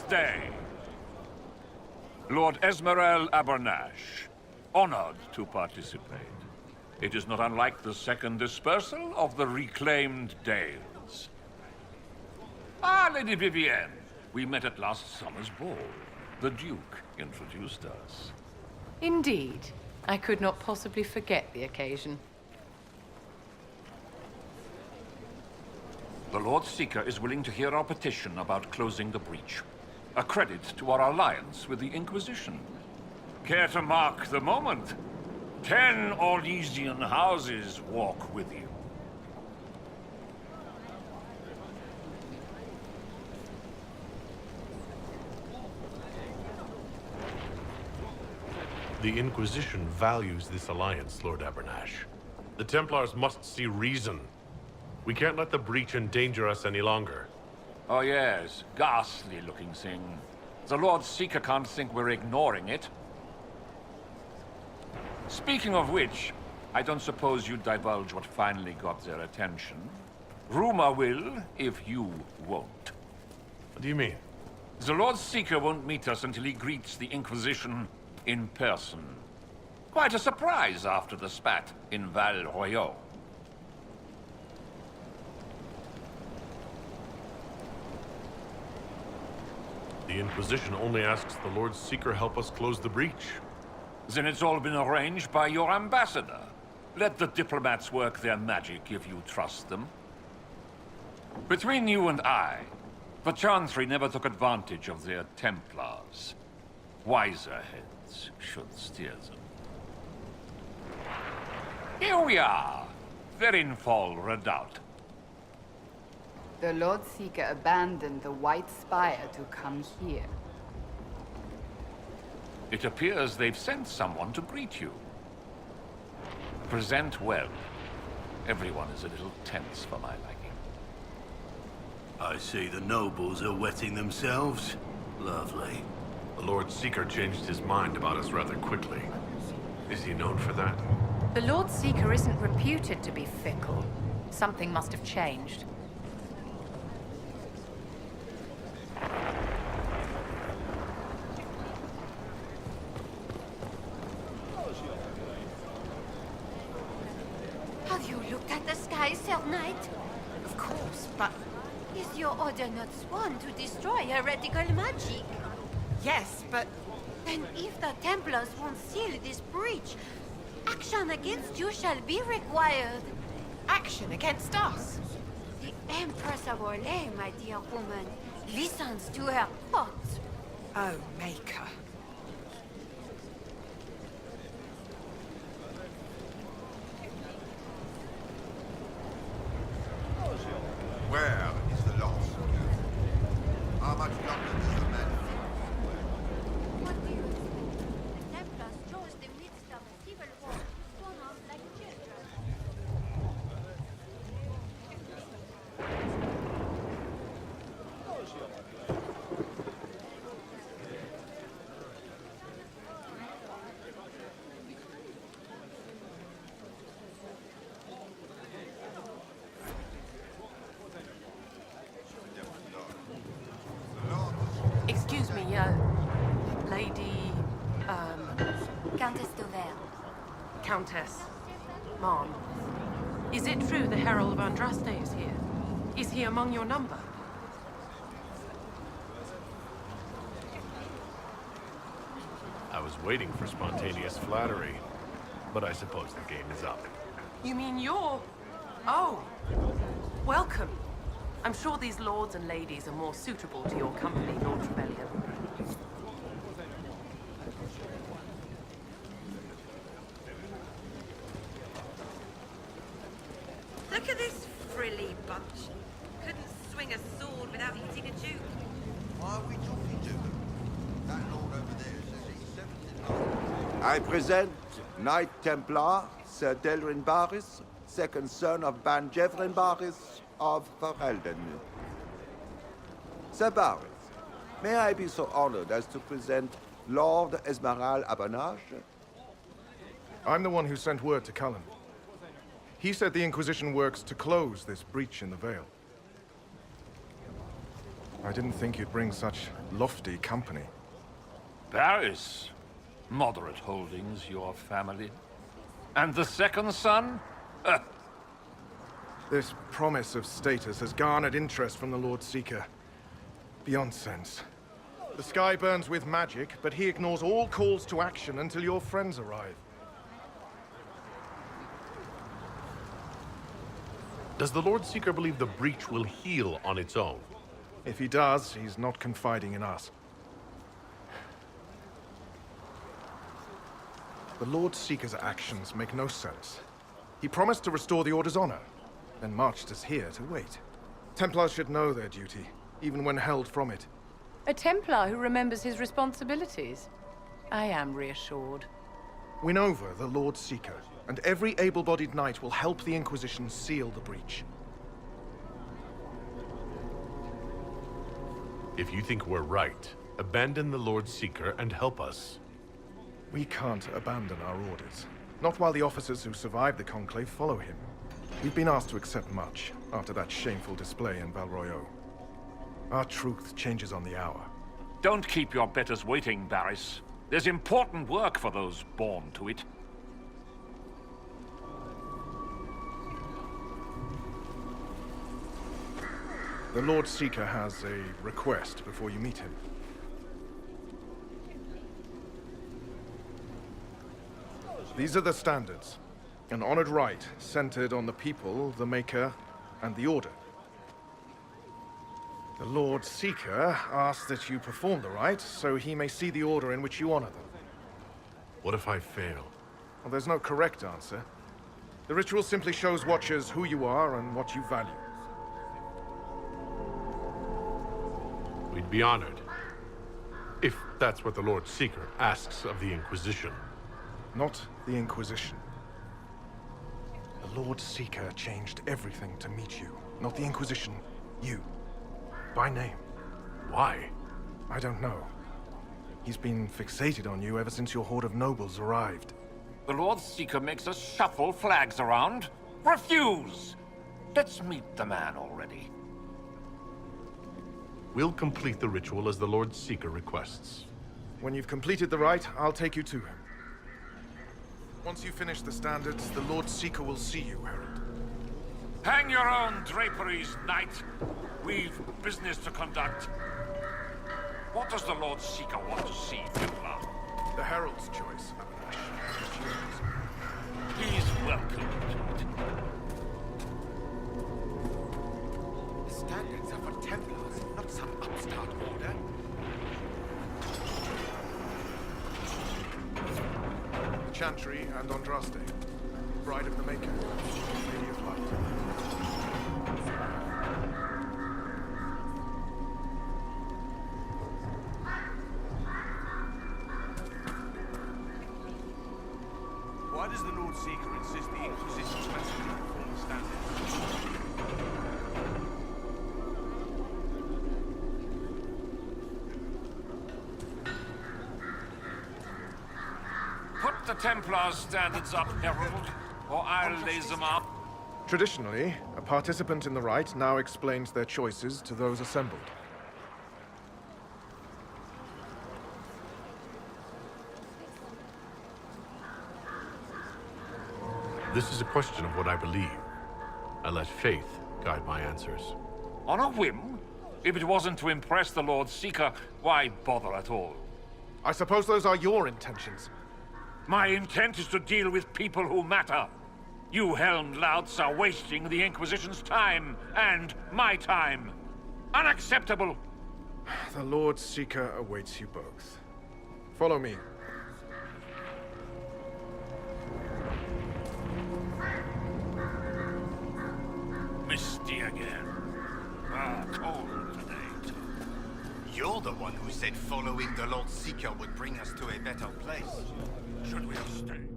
day. Lord Esmeralda Abernash, honored to participate. It is not unlike the second dispersal of the reclaimed Dales. Ah, Lady Vivienne, we met at last summer's ball. The Duke introduced us. Indeed. I could not possibly forget the occasion. The Lord Seeker is willing to hear our petition about closing the breach. A credit to our alliance with the Inquisition. Care to mark the moment? 10 Orlesian houses walk with you. The Inquisition values this alliance, Lord Abernash. The Templars must see reason. We can't let the breach endanger us any longer. Oh yes, ghastly-looking thing. The Lord Seeker can't think we're ignoring it. Speaking of which, I don't suppose you'd divulge what finally got their attention. Rumor will, if you won't. What do you mean? The Lord Seeker won't meet us until he greets the Inquisition in person. Quite a surprise after the spat in Val Royaux. The Inquisition only asks the Lord Seeker help us close the breach. Then it's all been arranged by your ambassador. Let the diplomats work their magic if you trust them. Between you and I, the Chantry never took advantage of their Templars. Wiser heads should steer them. Here we are, Verinfol Redoubt. The Lord Seeker abandoned the White Spire to come here. It appears they've sent someone to greet you. Present well. Everyone is a little tense for my liking. I see the nobles are wetting themselves. Lovely. The Lord Seeker changed his mind about us rather quickly. Is he known for that? The Lord Seeker isn't reputed to be fickle. Something must have changed. Have you looked at the sky, Sir Knight? Of course, but... Is your order not sworn to destroy heretical magic? Yes, but... Then if the Templars won't seal this breach, action against you shall be required. Action against us? The Empress of Orlais, my dear woman, listens to her thoughts. Oh, Maker. Where is the lost? How much longer does the man What do you expect? The Templars chose the midst of a civil war to turn on like children. Excuse me, Lady... Countess d'Auvert. Countess. Mom. Is it true the Herald of Andraste is here? Is he among your number? I was waiting for spontaneous flattery, but I suppose the game is up. You mean you're... Oh. Welcome. I'm sure these lords and ladies are more suitable to your company, Lord Rebellion. Look at this frilly bunch. Couldn't swing a sword without hitting a duke. Why are we talking to them? That lord over there says he's 17. I present Knight Templar, Sir Delrin Barris, second son of Ban Jevrin Barris of Ferelden. Sir Barris, may I be so honored as to present Lord Esmeralda Abernash? I'm the one who sent word to Cullen. He said the Inquisition works to close this breach in the Vale. I didn't think you'd bring such lofty company. Paris. Moderate holdings, your family. And the second son? This promise of status has garnered interest from the Lord Seeker. Beyond sense. The sky burns with magic, but he ignores all calls to action until your friends arrive. Does the Lord Seeker believe the breach will heal on its own? If he does, he's not confiding in us. The Lord Seeker's actions make no sense. He promised to restore the Order's honor, then marched us here to wait. Templars should know their duty, even when held from it. A Templar who remembers his responsibilities. I am reassured. Win over the Lord Seeker, and every able-bodied knight will help the Inquisition seal the breach. If you think we're right, abandon the Lord Seeker and help us. We can't abandon our orders. Not while the officers who survived the Conclave follow him. We've been asked to accept much after that shameful display in Val Royeaux. Our truth changes on the hour. Don't keep your betters waiting, Barris. There's important work for those born to it. The Lord Seeker has a request before you meet him. These are the standards. An honored right centered on the people, the Maker, and the Order. The Lord Seeker asks that you perform the rite, so he may see the order in which you honor them. What if I fail? Well, there's no correct answer. The ritual simply shows Watchers who you are and what you value. We'd be honored. If that's what the Lord Seeker asks of the Inquisition. Not the Inquisition. The Lord Seeker changed everything to meet you. Not the Inquisition. You. By name. Why? I don't know. He's been fixated on you ever since your horde of nobles arrived. The Lord Seeker makes us shuffle flags around. Refuse! Let's meet the man already. We'll complete the ritual as the Lord Seeker requests. When you've completed the rite, I'll take you to him. Once you finish the standards, the Lord Seeker will see you, Herald. Hang your own draperies, knight. We've business to conduct. What does the Lord Seeker want to see, Templar? The Herald's choice, Abernash. He's welcome to it. The standards are for Templars, not some upstart order. The Chantry and Andraste. Bride of the Maker. Lady of Light. Why does the Lord Seeker insist the Inquisition's messenger perform the standards? Put the Templar's standards up, Herald, or I'll lay them up. Traditionally, a participant in the rite now explains their choices to those assembled. This is a question of what I believe. I let faith guide my answers. On a whim? If it wasn't to impress the Lord Seeker, why bother at all? I suppose those are your intentions. My intent is to deal with people who matter. You helmed louts are wasting the Inquisition's time, and my time. Unacceptable! The Lord Seeker awaits you both. Follow me. Misty again. Cold today, too. You're the one who said following the Lord Seeker would bring us to a better place. Should we have stayed?